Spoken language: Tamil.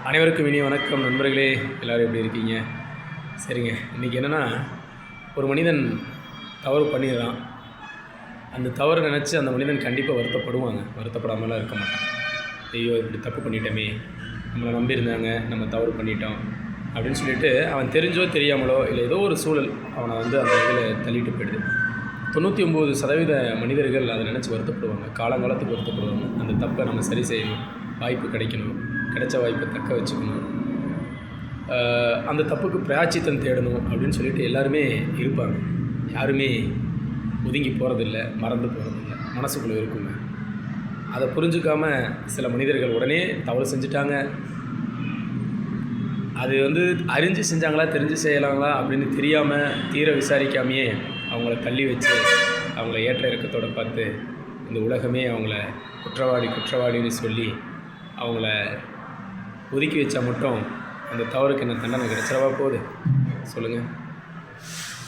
அனைவருக்கும் இனிய வணக்கம் நண்பர்களே. எல்லோரும் எப்படி இருக்கீங்க? சரிங்க, இன்றைக்கி என்னென்னா, ஒரு மனிதன் தவறு பண்ணிடுறான். அந்த தவறை நினச்சி அந்த மனிதன் கண்டிப்பாக வருத்தப்படுவாங்க. வருத்தப்படாமலாம் இருக்க மாட்டான். ஐயோ இப்படி தப்பு பண்ணிட்டோமே, நம்மளை நம்பியிருந்தாங்க, நம்ம தவறு பண்ணிட்டோம் அப்படின்னு சொல்லிட்டு அவன் தெரிஞ்சோ தெரியாமலோ இல்லை ஏதோ ஒரு சூழல் அவனை அந்த இதில் தள்ளிட்டு போயிடுது. 99% மனிதர்கள் அதை நினச்சி வருத்தப்படுவாங்க. காலங்காலத்துக்கு வருத்தப்படுவாங்க. அந்த தப்பை நம்ம சரி செய்யணும், வாய்ப்பு கிடைக்கணும், கிடைச்ச வாய்ப்பை தக்க வச்சுக்கணும், அந்த தப்புக்கு பிராயச்சித்தம் தேடணும் அப்படின்னு சொல்லிட்டு எல்லாருமே இருப்பாங்க. யாருமே ஒதுங்கி போகிறதில்ல, மறந்து போகிறதில்ல, மனசுக்குள்ளே இருக்குங்க. அதை புரிஞ்சுக்காமல் சில மனிதர்கள் உடனே தவறு செஞ்சுட்டாங்க. அது அறிஞ்சு செஞ்சாங்களா தெரிஞ்சு செய்யலாங்களா அப்படின்னு தெரியாமல் தீர விசாரிக்காமையே அவங்கள தள்ளி வச்சு அவங்கள ஏற்ற இறக்கத்தோடு பார்த்து இந்த உலகமே அவங்கள குற்றவாளின்னு சொல்லி அவங்கள ஒதுக்கி வச்சா மட்டும் அந்த தவறுக்கு என்ன தண்டனை கிடைச்சிடவா போகுது? சொல்லுங்கள்.